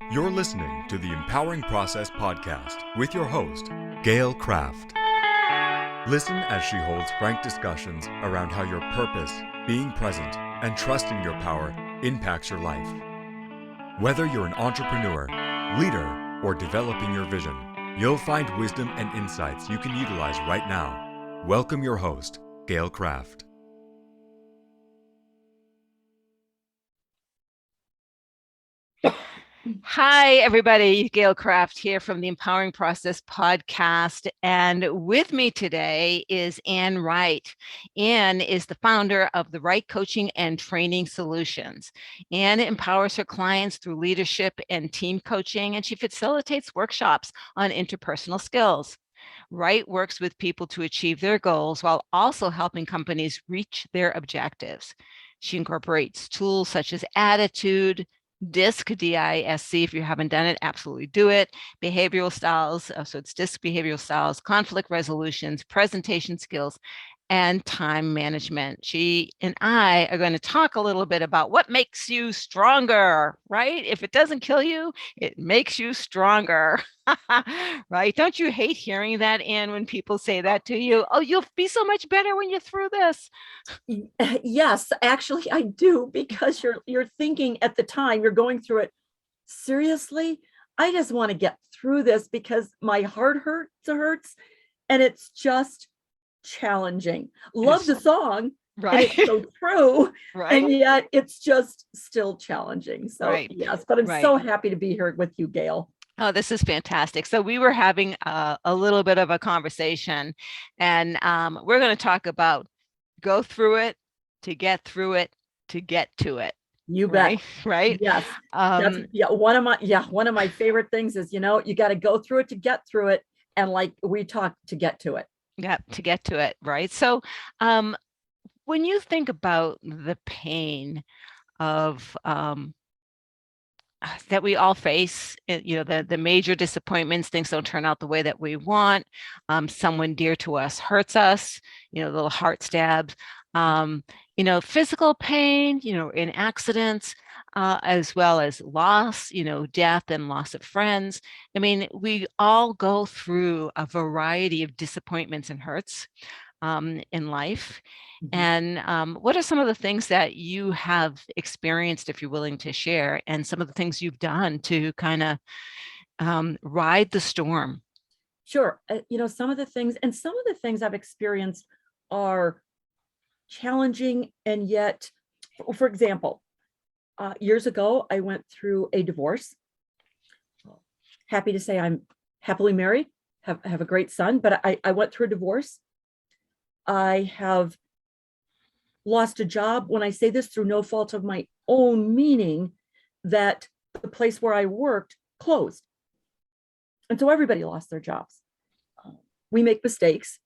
You're listening to the Empowering Process podcast with your host, Gail Kraft. Listen as she holds frank discussions around how your purpose, being present, and trusting your power impacts your life. Whether you're an entrepreneur, leader, or developing your vision, you'll find wisdom and insights you can utilize right now. Welcome your host, Gail Kraft. Hi, everybody. Gail Kraft here from the Empowering Process podcast. And with me today is Ann Wright. Ann is the founder of the Wright Coaching and Training Solutions. Ann empowers her clients through leadership and team coaching, and she facilitates workshops on interpersonal skills. Wright works with people to achieve their goals while also helping companies reach their objectives. She incorporates tools such as attitude, DISC, D-I-S-C. If you haven't done it, absolutely do it. Behavioral styles, so it's DISC behavioral styles, conflict resolutions, presentation skills, and time management. She and I are going to talk a little bit about what makes you stronger, right? If it doesn't kill you, it makes you stronger, right? Don't you hate hearing that, Ann, when people say that to you? Oh, you'll be so much better when you're through this. Yes, actually I do, because you're thinking at the time you're going through it, seriously, I just want to get through this because my heart hurts and it's just challenging. Love the song, right? And it's so true, right? And yet it's just still challenging. So right. yes, but I'm so happy to be here with you, Gail. Oh, this is fantastic. So we were having a little bit of a conversation, and we're going to talk about go through it to get through it to get to it. You bet. Right. Yes. That's one of my favorite things is, you got to go through it to get through it. And like we talked, to get to it. Yeah, to get to it. Right. So when you think about the pain of that we all face, the major disappointments, things don't turn out the way that we want. Someone dear to us hurts us, little heart stabs, physical pain, in accidents, as well as loss, death and loss of friends. I mean, we all go through a variety of disappointments and hurts in life. And what are some of the things that you have experienced, if you're willing to share, and some of the things you've done to kind of ride the storm? Sure. Some of the things I've experienced are challenging, and yet, for example, years ago, I went through a divorce. Happy to say I'm happily married, have a great son, but I went through a divorce. I have lost a job. When I say this, through no fault of my own, meaning that the place where I worked closed. And so everybody lost their jobs. We make mistakes,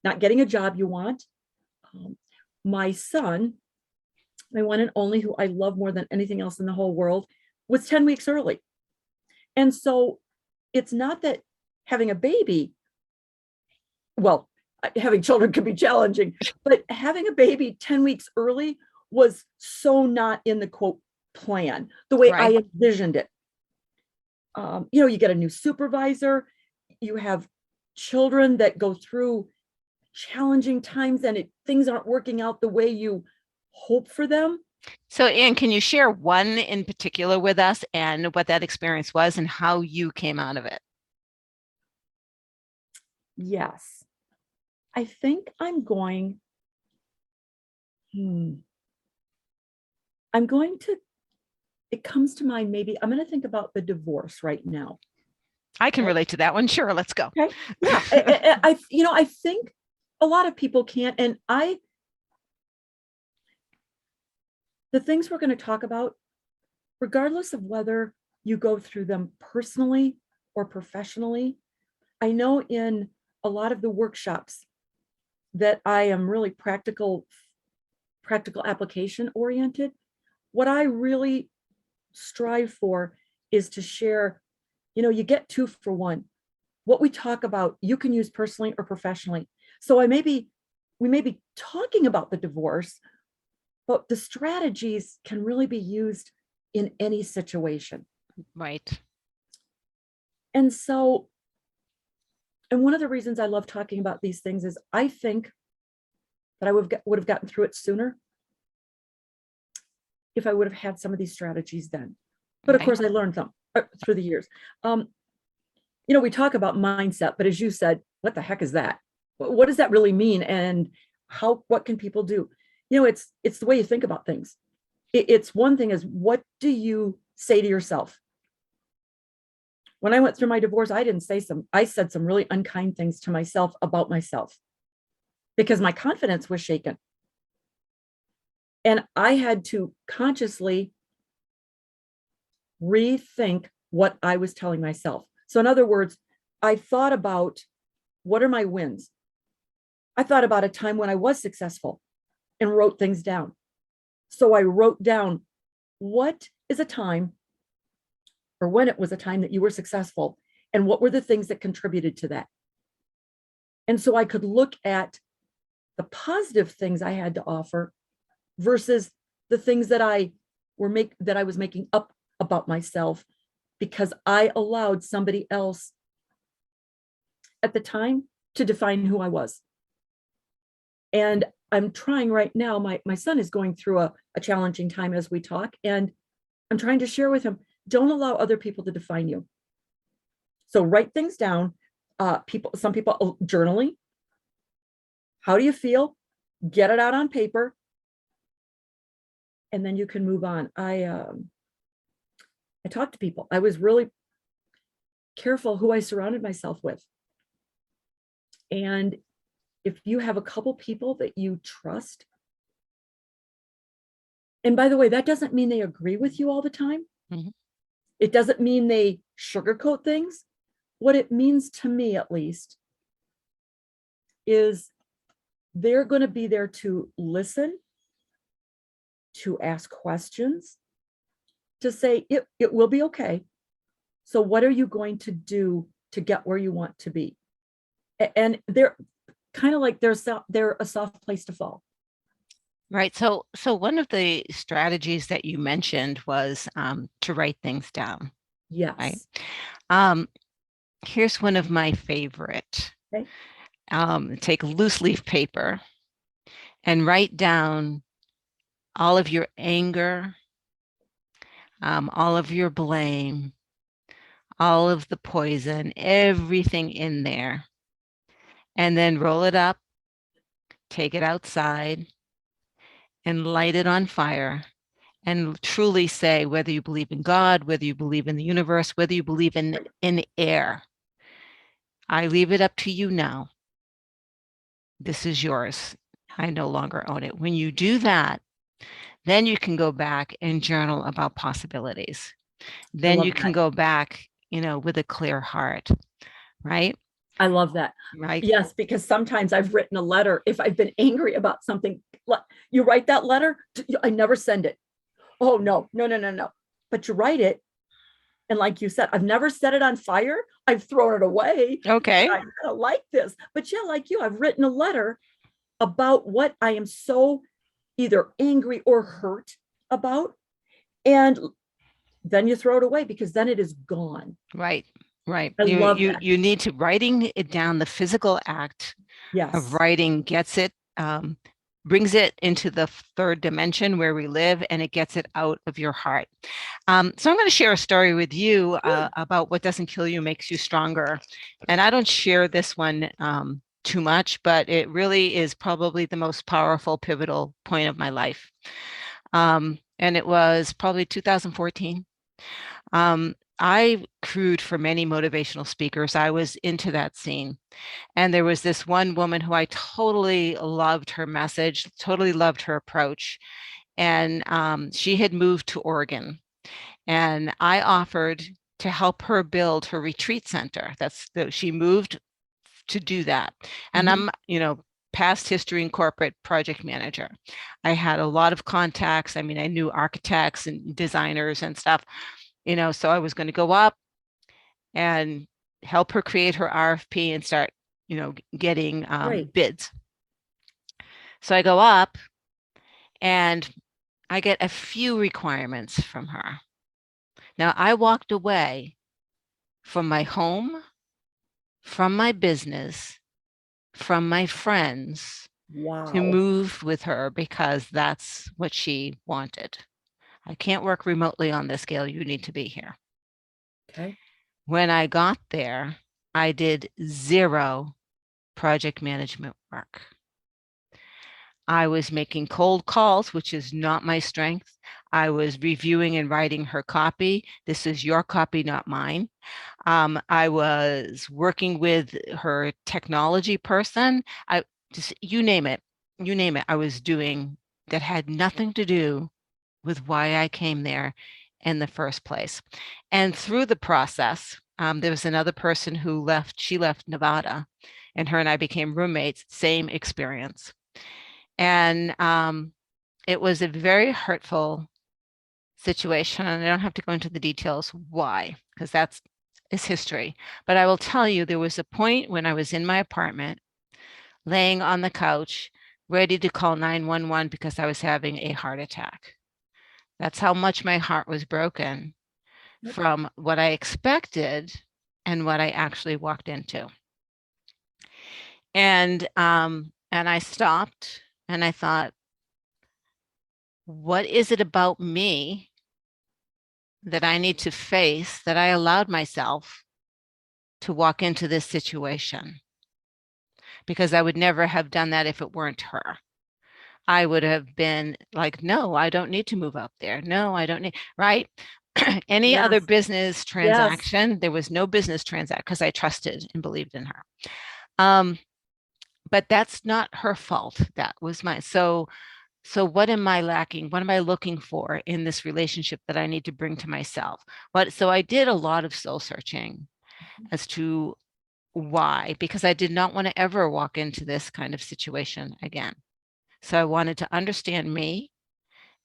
not getting a job you want. My son, my one and only, who I love more than anything else in the whole world, was 10 weeks early. And so it's not that having a baby, well, having children could be challenging, but having a baby 10 weeks early was so not in the quote plan, the way I envisioned it. You get a new supervisor, you have children that go through challenging times, and things aren't working out the way you hope for them. So, Ann, can you share one in particular with us and what that experience was and how you came out of it? Yes. I think I'm going to, it comes to mind, maybe I'm going to think about the divorce right now. I can relate to that one. Sure, let's go. Okay. Yeah. I think a lot of people can't, and the things we're going to talk about, regardless of whether you go through them personally or professionally, I know in a lot of the workshops that I am really practical application oriented. What I really strive for is to share, you get 2 for 1. What we talk about, you can use personally or professionally. So we may be talking about the divorce, but the strategies can really be used in any situation. Right. And so, and one of the reasons I love talking about these things is I think that I would have gotten through it sooner if I would have had some of these strategies then. But of Right. course, I learned them through the years. We talk about mindset, but as you said, what the heck is that? What does that really mean? And what can people do? It's the way you think about things. It's one thing is, what do you say to yourself? When I went through my divorce, I said some really unkind things to myself about myself because my confidence was shaken. And I had to consciously rethink what I was telling myself. So in other words, I thought about, what are my wins? I thought about a time when I was successful and wrote things down. So I wrote down, what is a time, or when it was a time that you were successful, and what were the things that contributed to that? And so I could look at the positive things I had to offer versus the things that I was making up about myself because I allowed somebody else at the time to define who I was. And I'm trying right now, my son is going through a challenging time as we talk, and I'm trying to share with him, don't allow other people to define you. So write things down. Some people journaling. How do you feel? Get it out on paper. And then you can move on. I talked to people. I was really careful who I surrounded myself with. And if you have a couple people that you trust, and by the way, that doesn't mean they agree with you all the time. Mhm. It doesn't mean they sugarcoat things. What it means to me, at least, is they're going to be there to listen, to ask questions, to say, it will be okay. So what are you going to do to get where you want to be? And they're kind of like they're a soft place to fall. Right. So one of the strategies that you mentioned was to write things down. Right. Yes. Here's one of my favorite. Okay. Take loose leaf paper and write down all of your anger, all of your blame, all of the poison, everything in there, and then roll it up, take it outside, and light it on fire, and truly say, whether you believe in God, whether you believe in the universe, whether you believe in air, I leave it up to you now. This is yours. I no longer own it. When you do that, then you can go back and journal about possibilities. Then you can go back, with a clear heart, right? I love that. Right. Yes, because sometimes I've written a letter. If I've been angry about something, you write that letter, I never send it. Oh, no. But you write it. And like you said, I've never set it on fire. I've thrown it away. Okay. I don't like this. But yeah, like you, I've written a letter about what I am so either angry or hurt about. And then you throw it away because then it is gone. Right. I love that. You need to writing it down. The physical act of writing gets it, brings it into the third dimension where we live, and it gets it out of your heart. So I'm going to share a story with you about what doesn't kill you makes you stronger. And I don't share this one too much, but it really is probably the most powerful, pivotal point of my life. And it was probably 2014. I crewed for many motivational speakers. I was into that scene. And there was this one woman who I totally loved her message, totally loved her approach. And she had moved to Oregon. And I offered to help her build her retreat center. She moved to do that. And I'm, past history and corporate project manager. I had a lot of contacts. I mean, I knew architects and designers and stuff. So I was going to go up and help her create her RFP and start, getting bids. So I go up and I get a few requirements from her. Now, I walked away from my home, from my business, from my friends to Wow. move with her because that's what she wanted. I can't work remotely on this, Gail. You need to be here. Okay. When I got there, I did zero project management work. I was making cold calls, which is not my strength. I was reviewing and writing her copy. This is your copy, not mine. I was working with her technology person. I just, you name it, I was doing that had nothing to do with why I came there in the first place. And through the process, there was another person who left, she left Nevada, and her and I became roommates, same experience. And it was a very hurtful situation. And I don't have to go into the details why, because that's is history. But I will tell you, there was a point when I was in my apartment, laying on the couch, ready to call 911 because I was having a heart attack. That's how much my heart was broken Yep. from what I expected and what I actually walked into. And I stopped and I thought, what is it about me that I need to face that I allowed myself to walk into this situation? Because I would never have done that if it weren't her. I would have been like, no, I don't need to move up there. No, I don't need, right? Any other Yes. business transaction, there was no business transaction because I trusted and believed in her. But that's not her fault. That was mine. So what am I lacking? What am I looking for in this relationship that I need to bring to myself? So I did a lot of soul searching as to why, because I did not want to ever walk into this kind of situation again. So I wanted to understand me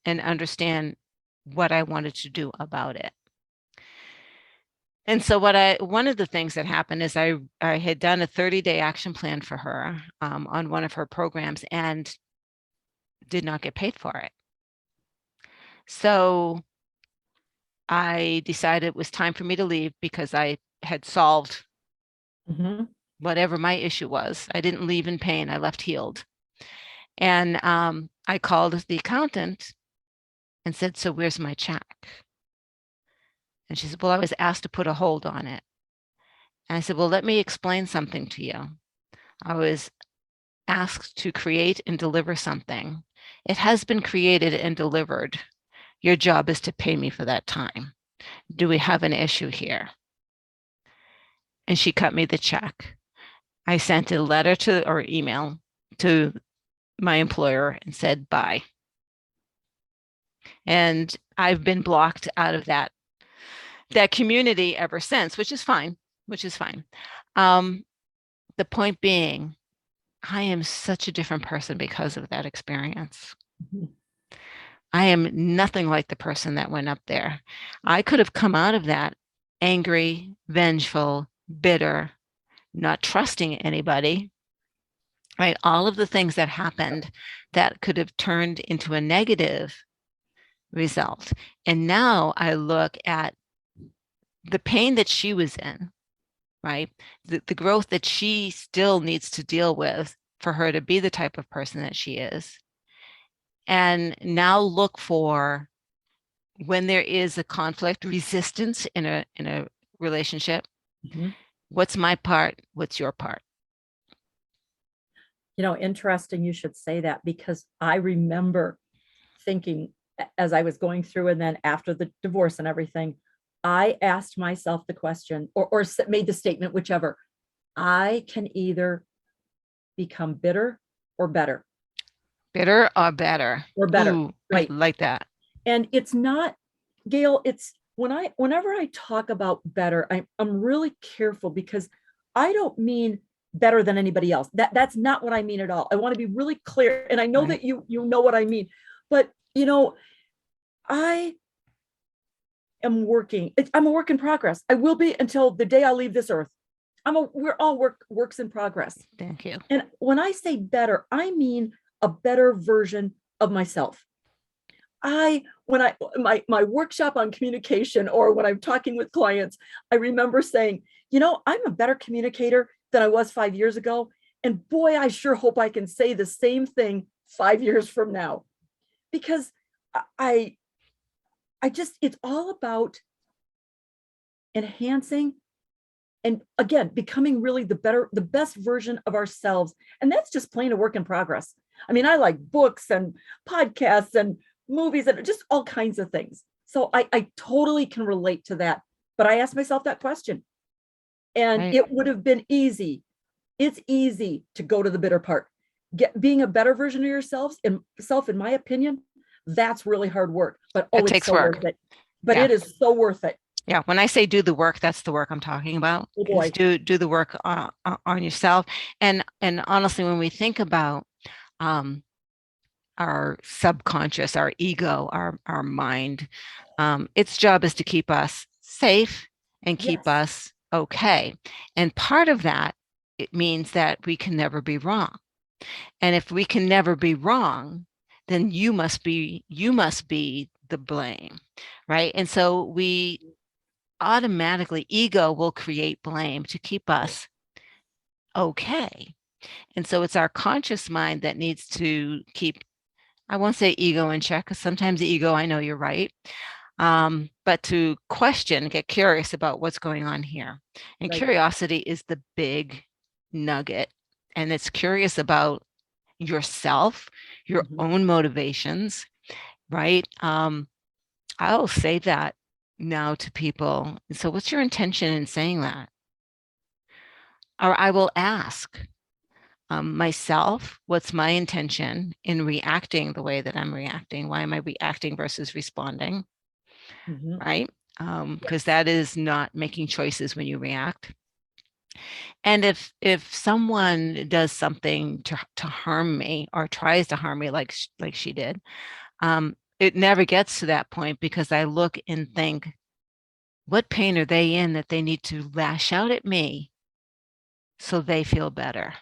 and understand what I wanted to do about it. And so one of the things that happened is I had done a 30-day action plan for her on one of her programs and did not get paid for it. So I decided it was time for me to leave because I had solved whatever my issue was. I didn't leave in pain. I left healed. And I called the accountant and said, so where's my check? And she said, well, I was asked to put a hold on it. And I said, well, let me explain something to you. I was asked to create and deliver something. It has been created and delivered. Your job is to pay me for that time. Do we have an issue here? And she cut me the check. I sent a letter to or email to my employer and said bye. And I've been blocked out of that community ever since, which is fine. The point being, I am such a different person because of that experience. I am nothing like the person that went up there. I could have come out of that angry, vengeful, bitter, not trusting anybody, right? All of the things that happened that could have turned into a negative result. And now I look at the pain that she was in, right? The growth that she still needs to deal with for her to be the type of person that she is. And now look for when there is a conflict, resistance in a relationship. What's my part? What's your part? Interesting you should say that, because I remember thinking as I was going through, and then after the divorce and everything, I asked myself the question or made the statement, whichever, I can either become bitter or better. Bitter or better? Or better. Ooh, right. I like that. And it's not, Gail, it's whenever I talk about better, I'm really careful, because I don't mean better than anybody else. That's not what I mean at all. I want to be really clear. And I know that you know what I mean, but I am working. I'm a work in progress. I will be until the day I leave this earth. We're all works in progress. Thank you. And when I say better, I mean a better version of myself. when my workshop on communication, or when I'm talking with clients, I remember saying, I'm a better communicator than I was 5 years ago. And boy, I sure hope I can say the same thing 5 years from now, because I just, it's all about enhancing and, again, becoming really the best version of ourselves. And that's just plain a work in progress. I mean, I like books and podcasts and movies and just all kinds of things. So I totally can relate to that. But I asked myself that question, and Right. it would have been easy. It's easy to go to the bitter part. Being a better version of yourselves, in my opinion, that's really hard work. But It it's takes so work. worth it. But Yeah. it is so worth it. Yeah. When I say do the work, that's the work I'm talking about. Oh Is boy. do the work on yourself. And honestly, when we think about um, our subconscious, our ego, our mind, its job is to keep us safe and keep Yes. us okay. And part of that, it means that we can never be wrong. And if we can never be wrong, then you must be the blame, right? And so we automatically, ego will create blame to keep us okay. And so it's our conscious mind that needs to keep, I won't say ego in check, because sometimes the ego, I know you're right, but to question, get curious about what's going on here. And Right. curiosity is the big nugget. And it's curious about yourself, your Mhm. own motivations, right? I'll say that now to people. So, what's your intention in saying that? Or I will ask myself, what's my intention in reacting the way that I'm reacting? Why am I reacting versus responding? Mhm. Right? Because Yes. that is not making choices when you react. And if someone does something to harm me or tries to harm me, like she did, it never gets to that point, because I look and think, what pain are they in that they need to lash out at me so they feel better?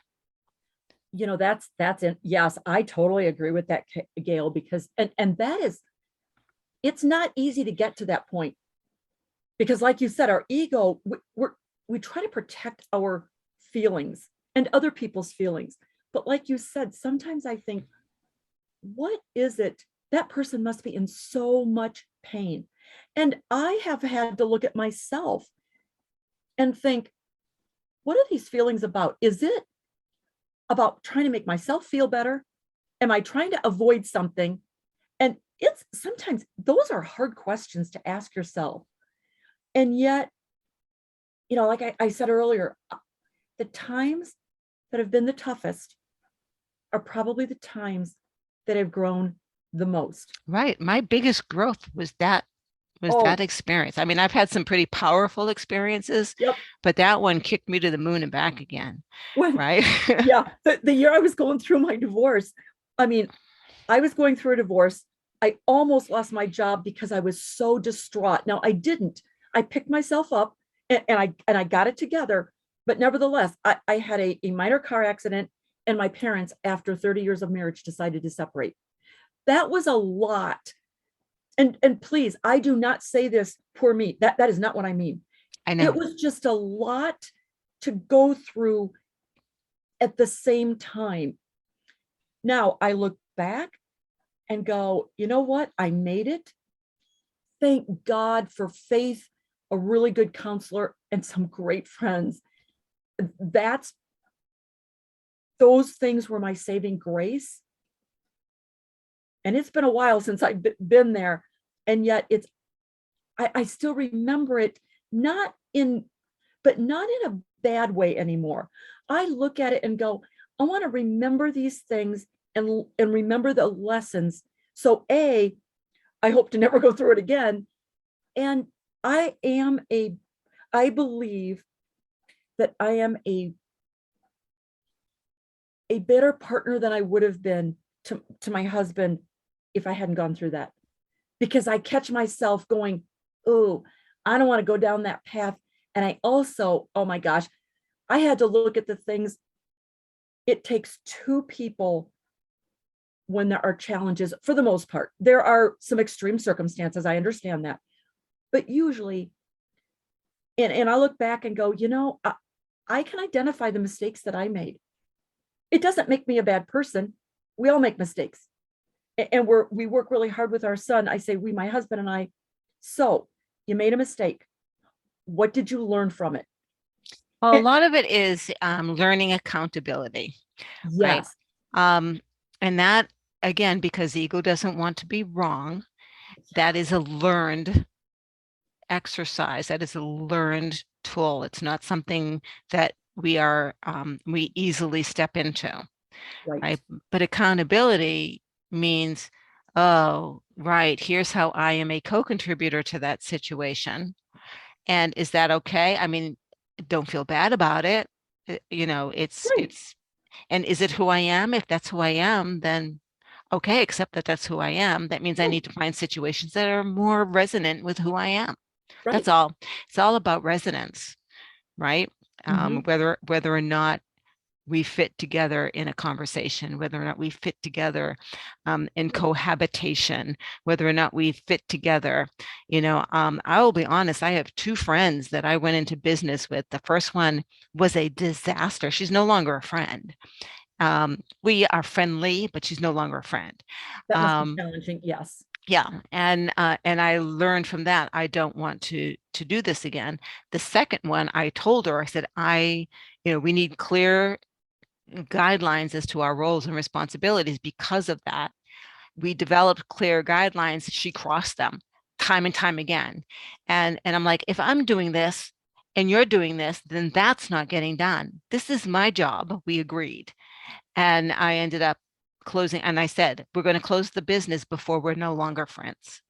That's it. Yes, I totally agree with that, Gail, because and that is, it's not easy to get to that point, because like you said, our ego, we try to protect our feelings and other people's feelings. But like you said, sometimes I think, what is it? That person must be in so much pain. And I have had to look at myself and think, what are these feelings about? Is it about trying to make myself feel better? Am I trying to avoid something? And it's sometimes those are hard questions to ask yourself. And yet, like I said earlier, the times that have been the toughest are probably the times that have grown the most. Right. My biggest growth was that Oh, experience. I mean, I've had some pretty powerful experiences, yep. but that one kicked me to the moon and back again. When, Right. yeah, the year I was going through my divorce, I mean, I was going through a divorce. I almost lost my job because I was so distraught. Now I didn't. I picked myself up, and I got it together. But nevertheless, I had a minor car accident, and my parents, after 30 years of marriage, decided to separate. That was a lot. And please, I do not say this, poor me. That is not what I mean. I It know. was just a lot to go through at the same time. Now I look back and go, you know what? I made it. Thank God for faith, a really good counselor, and some great friends. That's Those things were my saving grace. And it's been a while since I've been there. And yet I still remember it, not in, but not in a bad way anymore. I look at it and go, I want to remember these things and remember the lessons. So I hope to never go through it again. And I am I believe that I am a better partner than I would have been to my husband if I hadn't gone through that. Because I catch myself going, oh, I don't want to go down that path. And I also, oh my gosh, I had to look at the things. It takes two people when there are challenges, for the most part. There are some extreme circumstances, I understand that. But usually, and I look back and go, I can identify the mistakes that I made. It doesn't make me a bad person. We all make mistakes. And we work really hard with our son. I say, my husband and I, so you made a mistake. What did you learn from it? Well, a lot of it is learning accountability, right? Yes. And that, again, because ego doesn't want to be wrong, that is a learned exercise. That is a learned tool. It's not something that we easily step into, right? But accountability means, oh, right, here's how I am a co-contributor to that situation. And is that okay? I mean, don't feel bad about it. It's, and is it who I am? If that's who I am, then okay, accept that that's who I am. That means I need to find situations that are more resonant with who I am. Right. That's all. It's all about resonance, right? Mm-hmm. Whether or not we fit together in a conversation, whether or not we fit together in cohabitation, whether or not we fit together. I will be honest, I have two friends that I went into business with. The first one was a disaster. She's no longer a friend. We are friendly, but she's no longer a friend. That must be challenging. Yes. Yeah. And I learned from that, I don't want to do this again. The second one, I told her, I said, we need clear guidelines as to our roles and responsibilities. Because of that, we developed clear guidelines. She crossed them time and time again. And I'm like, if I'm doing this and you're doing this, then that's not getting done. This is my job. We agreed. And I ended up closing. And I said, we're going to close the business before we're no longer friends.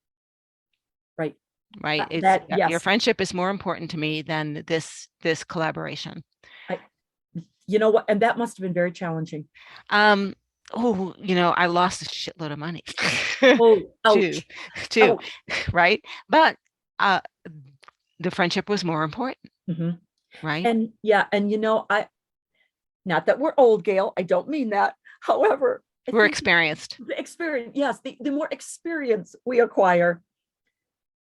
Right. Right. Yes. Your friendship is more important to me than this collaboration. You know what? And that must have been very challenging. I lost a shitload of money. Oh, ouch. Too, Ouch. right? But the friendship was more important, Mm-hmm. right? And yeah, and not that we're old, Gail, I don't mean that. However, we're experienced. The experience, yes, the more experience we acquire,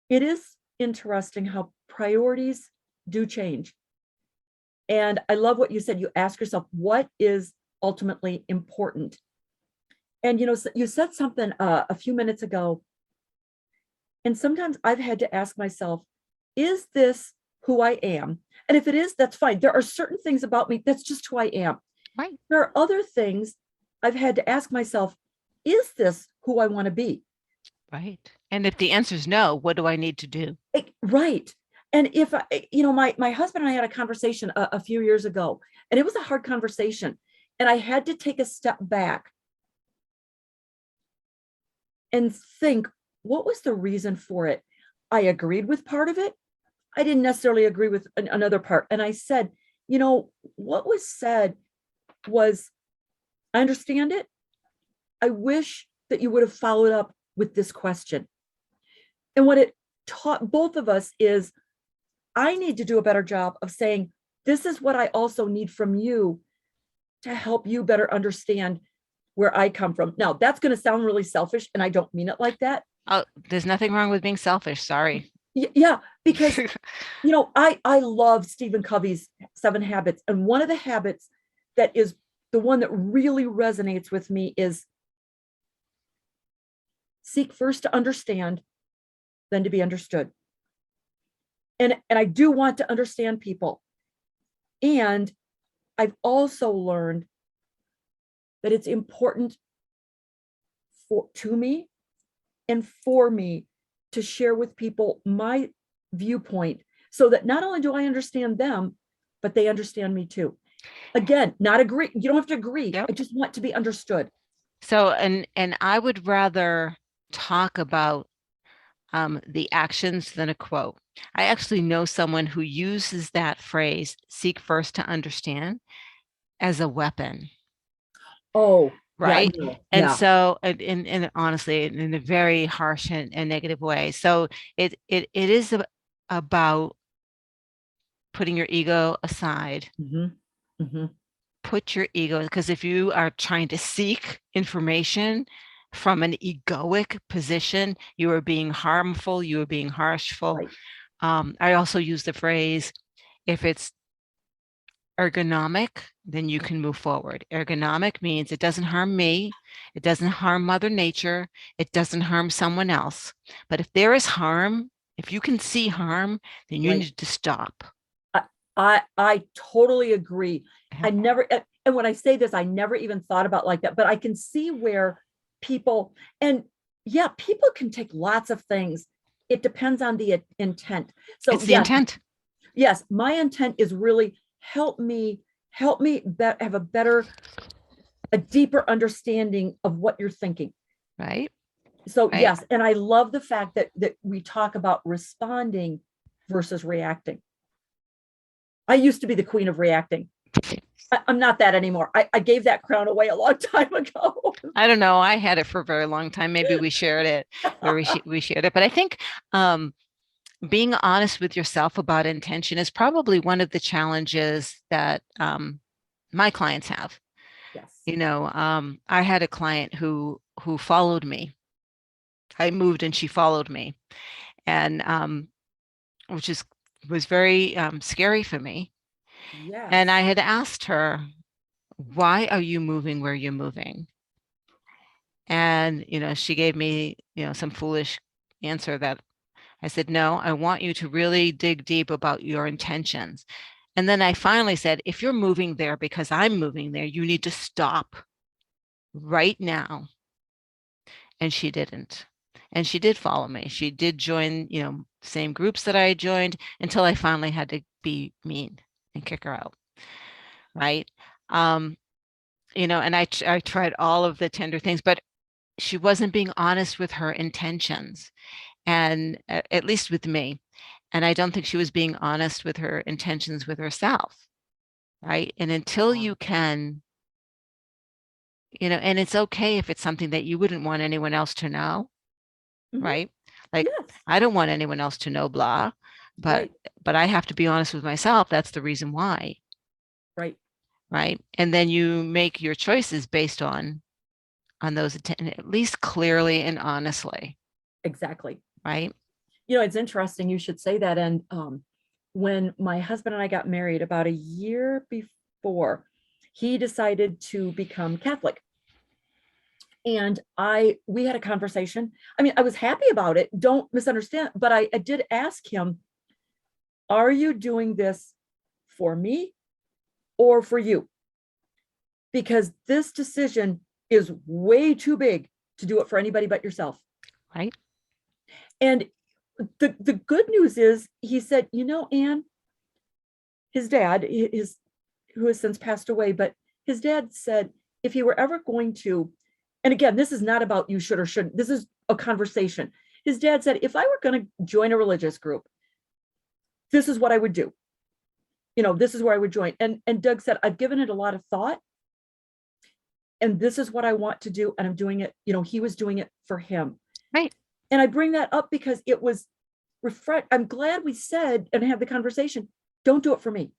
it is interesting how priorities do change. And I love what you said. You ask yourself, what is ultimately important? And you said something a few minutes ago. And sometimes I've had to ask myself, is this who I am? And if it is, that's fine. There are certain things about me that's just who I am. Right. There are other things I've had to ask myself, is this who I want to be? Right. And if the answer is no, what do I need to do? Right. And if my husband and I had a conversation a few years ago, and it was a hard conversation, and I had to take a step back and think, what was the reason for it? I agreed with part of it. I didn't necessarily agree with another part. And I said, what was said was, I understand it. I wish that you would have followed up with this question. And what it taught both of us is, I need to do a better job of saying, this is what I also need from you to help you better understand where I come from. Now, that's going to sound really selfish, and I don't mean it like that. Oh, there's nothing wrong with being selfish. Sorry. Yeah, because, I love Stephen Covey's 7 Habits. And one of the habits that is the one that really resonates with me is seek first to understand, then to be understood. And I do want to understand people. And I've also learned that it's important to me and for me to share with people my viewpoint, so that not only do I understand them, but they understand me too. Again, not agree. You don't have to agree. Yep. I just want to be understood. So, and I would rather talk about the actions than a quote. I actually know someone who uses that phrase, seek first to understand, as a weapon. Oh, right. Yeah, and yeah. So, and honestly, in a very harsh and negative way. So it is about putting your ego aside. Mm-hmm. Mm-hmm. put your ego, because if you are trying to seek information from an egoic position, you are being harmful, you are being harshful. Right. I also use the phrase, if it's ergonomic, then you can move forward. Ergonomic means it doesn't harm me, it doesn't harm Mother Nature, it doesn't harm someone else. But if there is harm, if you can see harm, then you Right. need to stop. I totally agree. I never, and when I say this, I never even thought about like that, but I can see where people, and yeah, people can take lots of things. It depends on the intent. So It's the intent. yes, my intent is really help me have a deeper understanding of what you're thinking. Right. So Right. yes, and I love the fact that we talk about responding versus reacting. I used to be the queen of reacting. I'm not that anymore. I gave that crown away a long time ago. I don't know. I had it for a very long time. Maybe we shared it, or we shared it. But I think being honest with yourself about intention is probably one of the challenges that my clients have. Yes. I had a client who followed me. I moved and she followed me, and which was very scary for me. Yes. And I had asked her, why are you moving where you're moving? And, she gave me, some foolish answer that I said, no, I want you to really dig deep about your intentions. And then I finally said, if you're moving there because I'm moving there, you need to stop right now. And she didn't. And she did follow me. She did join, same groups that I joined, until I finally had to be mean and kick her out. Right. And I tried all of the tender things, but she wasn't being honest with her intentions, and at least with me. And I don't think she was being honest with her intentions with herself. Right. And until you can, and it's okay if it's something that you wouldn't want anyone else to know. Mhm. Right. Like, Yes. I don't want anyone else to know blah, but Right. I have to be honest with myself. That's the reason why. Right. Right. And then you make your choices based on those, at least clearly and honestly. Exactly. Right. It's interesting you should say that. And when my husband and I got married about a year before, he decided to become Catholic. And we had a conversation. I mean, I was happy about it. Don't misunderstand, but I did ask him, are you doing this for me or for you? Because this decision is way too big to do it for anybody but yourself. Right. And the good news is, he said, Anne, his dad, who has since passed away, but his dad said, if he were ever going to, and again, this is not about you should or shouldn't, this is a conversation. His dad said, if I were going to join a religious group, this is what I would do. This is where I would join. And Doug said, I've given it a lot of thought, and this is what I want to do. And I'm doing it. He was doing it for him. Right. And I bring that up because it was I'm glad we said and had the conversation, don't do it for me.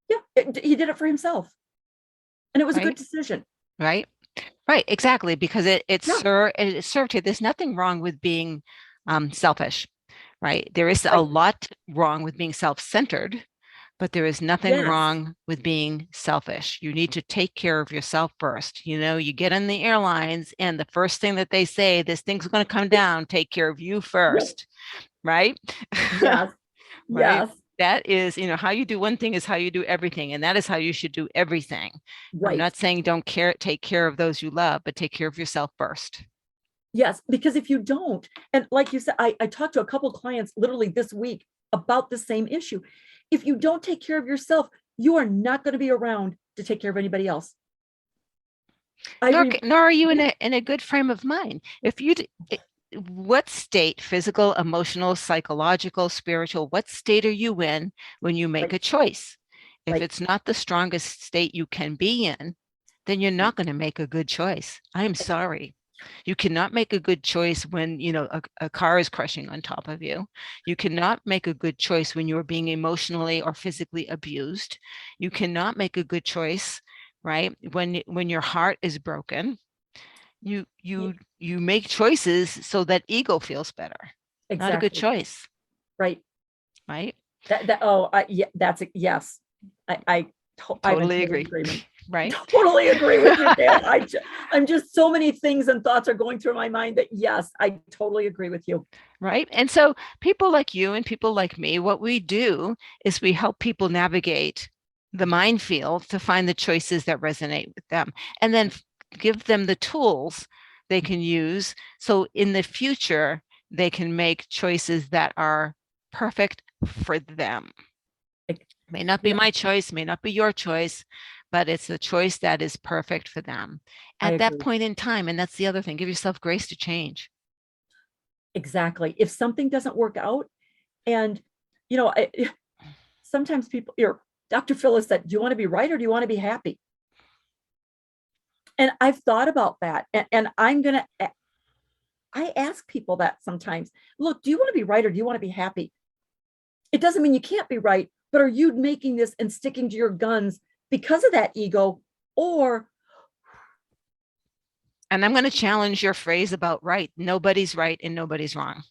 Yeah, he did it for himself. And it was a good decision. Right. Right. Exactly. Because it served here. There's nothing wrong with being selfish. Right. There is a lot wrong with being self-centered, but there is nothing wrong with being selfish. You need to take care of yourself first. You get on the airlines and the first thing that they say, this thing's going to come down, take care of you first. Right? Yes. Right. Yes. That is, how you do one thing is how you do everything. And that is how you should do everything. Right. I'm not saying take care of those you love, but take care of yourself first. Yes, because if you don't, and like you said, I talked to a couple of clients literally this week about the same issue. If you don't take care of yourself, you are not going to be around to take care of anybody else. Nor are you in a good frame of mind. What state, physical, emotional, psychological, spiritual, what state are you in when you make a choice? If it's not the strongest state you can be in, then you're not going to make a good choice. I'm sorry. You cannot make a good choice when, a car is crushing on top of you. You cannot make a good choice when you're being emotionally or physically abused. You cannot make a good choice right? When your heart is broken, you make choices so that ego feels better. Not a good Exactly. choice, Right. right? Yeah, that's a yes. I'm in Totally total agree, agreement. right? Totally agree with you, Dan. I'm just so many things and thoughts are going through my mind that yes, I totally agree with you. Right. And so people like you and people like me, what we do is we help people navigate the minefield to find the choices that resonate with them, and then give them the tools they can use so in the future they can make choices that are perfect for them. May not be Yeah, my choice, may not be your choice, but it's a choice that is perfect for them I at that agree. point in time. And that's the other thing. Give yourself grace to change. Exactly. If something doesn't work out, and sometimes people, Dr. Phyllis said, do you want to be right or do you want to be happy? And I've thought about that. And I ask people that sometimes. Look, do you want to be right or do you want to be happy? It doesn't mean you can't be right, but are you making this and sticking to your guns because of that ego? Or And I'm going to challenge your phrase about right. Nobody's right and nobody's wrong.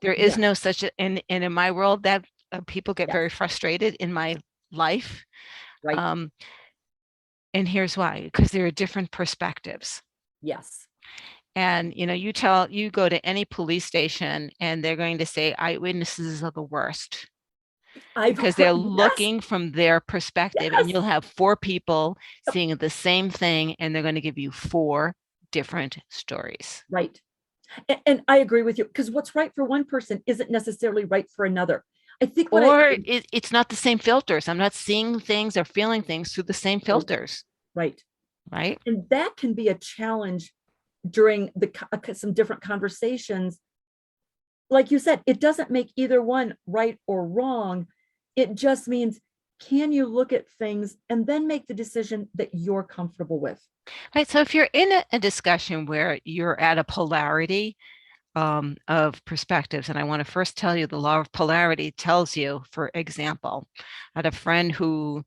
There is yes, no such in my world that people get yes, very frustrated in my life. right, Um, and here's why, because there are different perspectives. yes. And you go to any police station and they're going to say eyewitnesses are the worst I've because they're heard, yes, looking from their perspective, and yes, you'll have four people yep, seeing the same thing and they're going to give you four different stories. right. And I agree with you because what's right for one person isn't necessarily right for another. I think what Or it's not the same filters. I'm not seeing things or feeling things through the same right, filters, right. right? And that can be a challenge during some different conversations. Like you said, it doesn't make either one right or wrong. It just means, can you look at things and then make the decision that you're comfortable with? Right. So if you're in a discussion where you're at a polarity of perspectives, and I want to first tell you the law of polarity tells you, for example, I had a friend who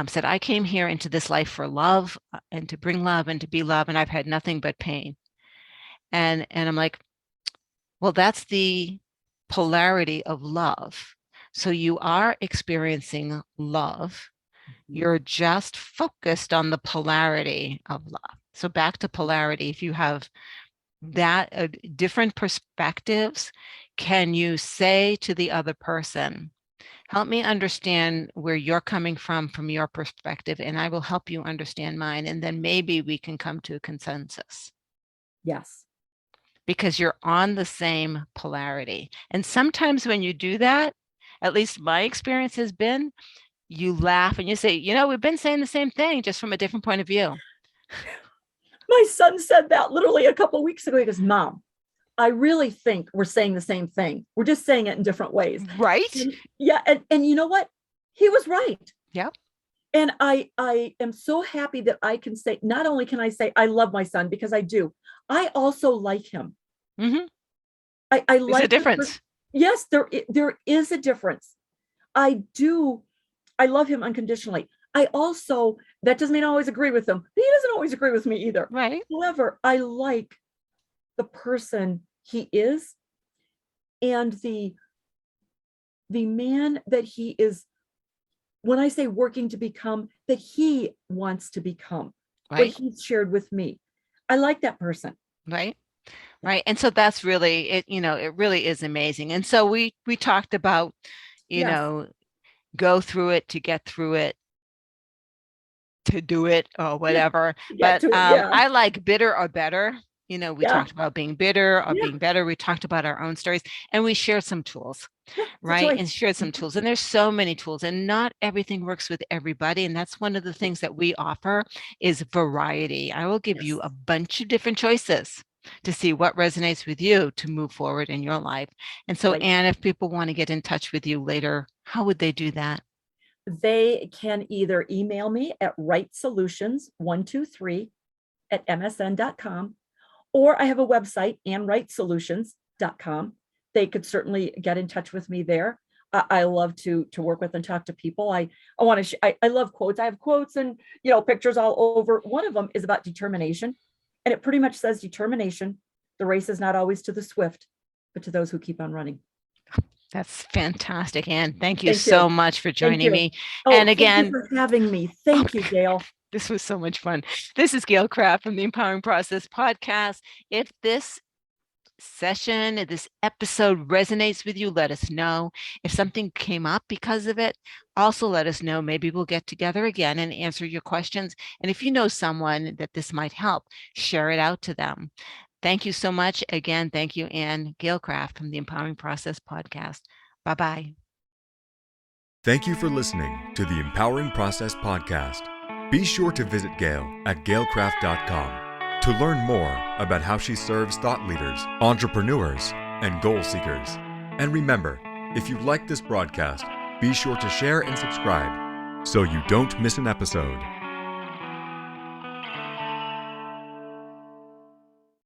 said, I came here into this life for love and to bring love and to be love, and I've had nothing but pain. And I'm like, well, that's the polarity of love. So you are experiencing love. You're just focused on the polarity of love. So back to polarity, if you have that different perspectives, can you say to the other person, help me understand where you're coming from your perspective, and I will help you understand mine. And then maybe we can come to a consensus Yes. because you're on the same polarity. And sometimes when you do that, at least my experience has been, you laugh and you say, we've been saying the same thing, just from a different point of view. My son said that literally a couple of weeks ago. He goes, Mom, I really think we're saying the same thing. We're just saying it in different ways. Right? Yeah. And you know what? He was right. Yep. And I am so happy that I can say, not only can I say I love my son, because I do, I also like him. Mm-hmm. I There's a like difference. yes, there is a difference. I do. I love him unconditionally. I also, that doesn't mean I always agree with him. He doesn't always agree with me either. Right. However, I like the person he is, and the man that he is, when I say working to become, that he wants to become, what Right. he's shared with me. I like that person. Right. Right. And so that's really it, it really is amazing. And so we talked about, you Yes. know, go through it to get through it, to do it or Yeah. whatever. Get But to it. Yeah. I like bitter or better. We Yeah. talked about being bitter or Yeah. being better. We talked about our own stories, and we shared some tools, Yeah. It's a right? And choice. shared some tools. And there's so many tools, and not everything works with everybody. And that's one of the things that we offer is variety. I will give Yes. you a bunch of different choices to see what resonates with you to move forward in your life. And so, Right. Anne, if people want to get in touch with you later, how would they do that? They can either email me at wrightsolutions123@msn.com, or I have a website, annwrightsolutions.com. They could certainly get in touch with me there. I love to work with and talk to people. I want to, I love quotes. I have quotes and, pictures all over. One of them is about determination. And it pretty much says determination. The race is not always to the swift, but to those who keep on running. That's fantastic, Ann. Thank you Thank so you. much for Thank joining you. me. Oh, And thank you again, for having me. Thank you, Gail. this was so much fun. This is Gail Kraft from the Empowering Process podcast. If this session, this episode resonates with you, let us know. If something came up because of it, also let us know. Maybe we'll get together again and answer your questions. And if you know someone that this might help, share it out to them. Thank you so much. Again, thank you, Ann. Gail Kraft from the Empowering Process podcast. Bye-bye. Thank you for listening to the Empowering Process podcast. Be sure to visit Gail at gailkraft.com to learn more about how she serves thought leaders, entrepreneurs, and goal seekers. And remember, if you like this broadcast, be sure to share and subscribe so you don't miss an episode.